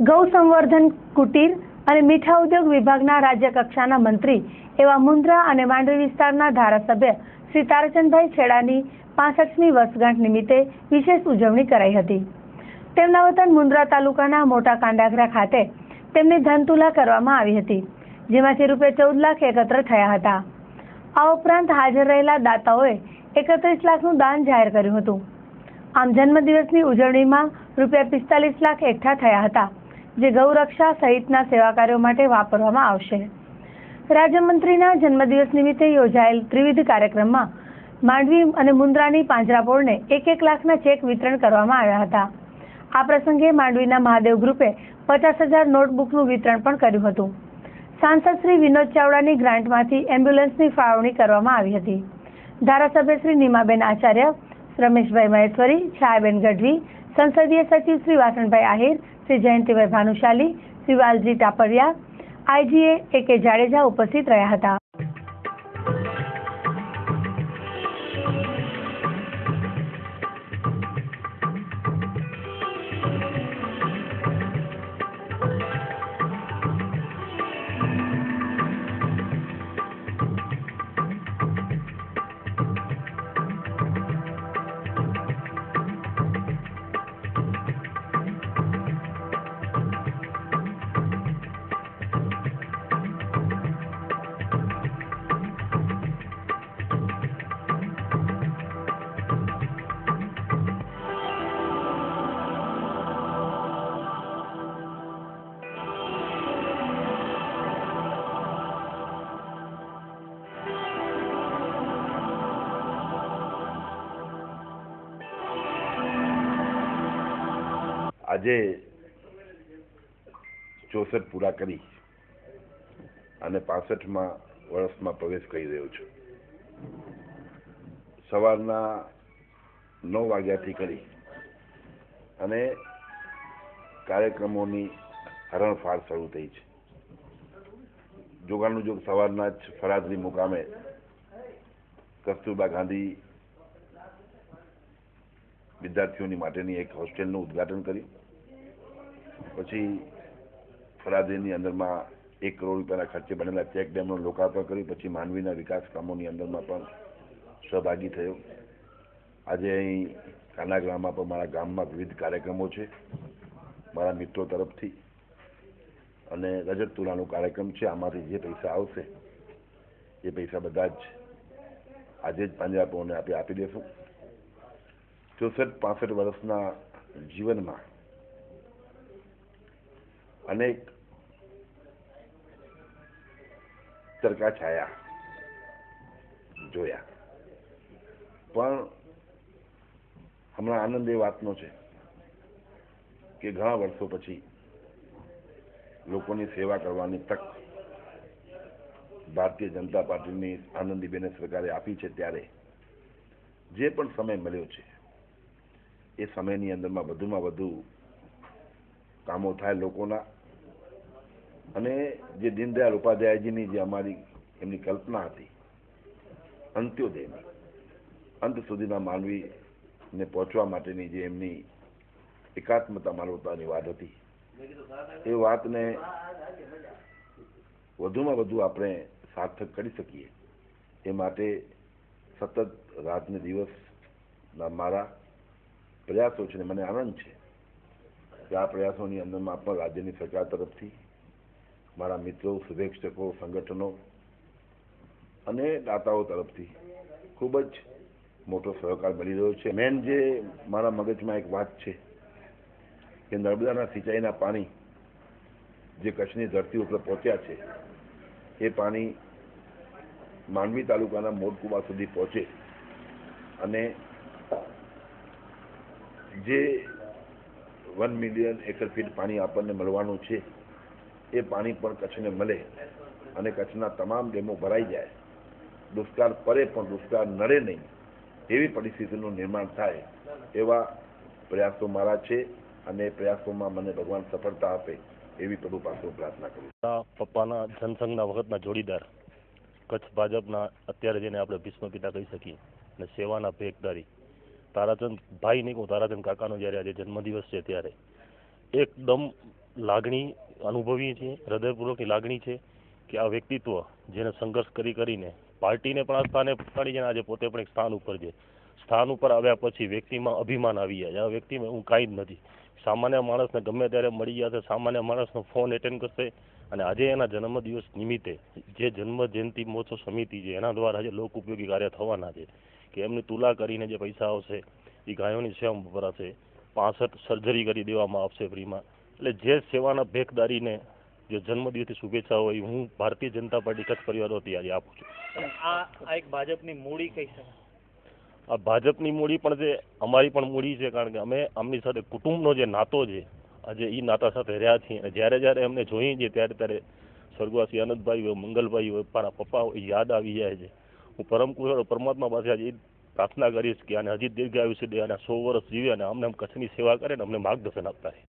ગૌ સંવર્ધન કુટીર અને મીઠા ઉદ્યોગ વિભાગના રાજ્ય કક્ષાના મંત્રી એવા મુન્દ્રા અને માંડવી વિસ્તારના ધારાસભ્ય શ્રી તારાચંદભાઈ છેડાની 65મી વર્ષગાંઠ નિમિત્તે વિશેષ ઉજવણી કરાઈ હતી। તેમના વતન મુન્દ્રા તાલુકાના મોટા કાંડાગરા ખાતે તેમની ધનતુલા કરવામાં આવી હતી, જેમાંથી ₹14 લાખ એકત્ર થયા હતા। આ ઉપરાંત હાજર રહેલા દાતાઓએ 31 લાખનું દાન જાહેર કર્યું હતું। આમ જન્મદિવસની ઉજવણીમાં ₹45 લાખ એકઠા થયા હતા, જે ગૌરક્ષા સહિતના સેવા કાર્યો માટે વાપરવામાં આવશે। રાજ્યમંત્રીના જન્મદિવસ નિમિત્તે યોજાયેલ ત્રિવિધ કાર્યક્રમમાં માંડવી અને મુન્દ્રાની પાંજરાપોળને 1-1 લાખના ચેક વિતરણ કરવામાં આવ્યા હતા। આ પ્રસંગે માંડવીના મહાદેવ ગ્રુપે 50,000 નોટબુકનું વિતરણ પણ કર્યું હતું। સાંસદ શ્રી વિનોદ ચાવડાની ગ્રાન્ટમાંથી એમ્બ્યુલન્સની ફાળવણી કરવામાં આવી હતી। ધારાસભ્ય શ્રી નીમાબેન આચાર્ય, રમેશભાઈ મહેશ્વરી, છાયાબેન ગઢવી, સંસદીય સચિવ શ્રી વાસણભાઈ આહિર, શ્રી જયંતિભાઈ ભાનુશાલી, શ્રી વાલજી ટાપરિયા, આઈજીએ A.K. જાડેજા ઉપસ્થિત રહ્યા હતા। આજે 64 પૂરા કરી અને 65મા વર્ષમાં પ્રવેશ કરી રહ્યો છું। સવારના 9 વાગ્યાથી કરી અને કાર્યક્રમોની હરણફાળ શરૂ થઈ છે। જોગાનું જોગ સવારના જ ફરાદરી મુકામે કસ્તુરબા ગાંધી વિદ્યાર્થીઓની માટેની એક હોસ્ટેલનું ઉદ્ઘાટન કર્યું। પછી ફરાદરીની અંદરમાં 1 કરોડ રૂપિયાના ખર્ચે બનેલા ચેક ડેમનું લોકાર્પણ કર્યું। પછી માંડવીના વિકાસ કામોની અંદરમાં પણ સહભાગી થયો। આજે અહીં કાનાગરામાં પણ મારા ગામમાં વિવિધ કાર્યક્રમો છે મારા મિત્રો તરફથી, અને રજત તુલાનો કાર્યક્રમ છે। આમાંથી જે પૈસા આવશે એ પૈસા બધા જ આજે જ પાંજરાપોળને આપી દેશું। 64-65 વર્ષના જીવનમાં અનેક ચરકા છાયા જોયા, પણ હમણાં આનંદ એ વાતનો છે કે ઘણા વર્ષો પછી લોકોની સેવા કરવાની તક ભારતીય જનતા પાર્ટીની આનંદીબેન સરકારે આપી છે। ત્યારે જે પણ સમય મળ્યો છે એ સમયની અંદરમાં વધુમાં વધુ કામો થાય લોકોના, અને જે દીનદયાળ ઉપાધ્યાયજીની જે અમારી એમની કલ્પના હતી અંત્યોદયની, અંત સુધીના માનવીને પહોંચવા માટેની જે એમની એકાત્મતા માનવતાની વાત હતી, એ વાતને વધુમાં વધુ આપણે સાર્થક કરી શકીએ એ માટે સતત રાતને દિવસના મારા પ્રયાસો છે। મને આનંદ છે કે આ પ્રયાસોની અંદરમાં પણ રાજ્યની સરકાર તરફથી મારા મિત્રો, શુભેચ્છકો, સંગઠનો અને દાતાઓ તરફથી ખૂબ જ મોટો સહકાર મળી રહ્યો છે। મેન જે મારા મગજમાં એક વાત છે કે નર્મદાના સિંચાઈના પાણી જે કચ્છની ધરતી ઉપર પહોંચ્યા છે એ પાણી માંડવી તાલુકાના મોટકુવા સુધી પહોંચે, અને જે 1 મિલિયન એકર ફીટ પાણી આપણને મળવાનું છે એ પાણી પણ કચ્છને મળે અને કચ્છના તમામ ડેમો ભરાઈ જાય, દુષ્કાળ પડે પણ દુષ્કાળ નડે નહીં એવી પરિસ્થિતિનું નિર્માણ થાય, એવા પ્રયાસો મારા છે। અને પ્રયાસોમાં મને ભગવાન સફળતા આપે એવી પ્રભુ પાસે પ્રાર્થના કરું છું। પપ્પાના જનસંઘના વખતના જોડીદાર, કચ્છ ભાજપના અત્યારે જેને આપણે ભીષ્મ પિતા કહી શકીએ, અને સેવાના ભેખદારી તારાચંદ ભાઈ નહીં કહું, તારાચંદ કાકાનો જ્યારે આજે જન્મદિવસ છે ત્યારે એકદમ લાગણી અનુભવીએ છીએ, હૃદયપૂર્વકની લાગણી છે કે આ વ્યક્તિત્વ જેને સંઘર્ષ કરીને પાર્ટીને પણ આ સ્થાને પહોંચાડી છે, આજે પોતે પણ એક સ્થાન ઉપર છે. સ્થાન ઉપર આવ્યા પછી વ્યક્તિમાં અભિમાન આવી જાય, આ વ્યક્તિમાં હું કાંઈ જ નથી. સામાન્ય માણસને ગમે ત્યારે મળી જશે, સામાન્ય માણસનો ફોન એટેન્ડ કરશે, અને આજે એના જન્મદિવસ નિમિત્તે જે જન્મ જયંતિ મહોત્સવ સમિતિ છે એના દ્વારા જે લોક ઉપયોગી કાર્ય થવાના છે કે એમની તુલા કરીને જે પૈસા આવશે એ ગાયોની સેવામાં વપરાશે, 65 સર્જરી કરી દેવામાં આવશે ફ્રીમાં. એટલે જે સેવાના ભેખદારીને જે જન્મદિવસની શુભેચ્છા હોય હું ભારતીય જનતા પાર્ટી કચ્છ પરિવાર વતી આજે આપું છું. આ એક ભાજપની મૂડી કહી શકાય. આ ભાજપની મૂડી પણ છે, અમારી પણ મૂડી છે, કારણ કે અમે આમની સાથે કુટુંબનો જે નાતો છે આજે એ નાતા સાથે રહ્યા છીએ. અને જ્યારે એમને જોઈએ છીએ ત્યારે સ્વર્ગવાસી આનંદભાઈ હોય, મંગલભાઈ હોય, મારા પપ્પા હોય, યાદ આવી જાય છે. હું પરમાત્મા પાસે આજે પ્રાર્થના કરીશ કે આને હજી દીર્ઘ આયુષ્ય દે અને 100 વર્ષ જીવે અને અમને કચ્છની સેવા કરે ને અમને માર્ગદર્શન આપતા રહે.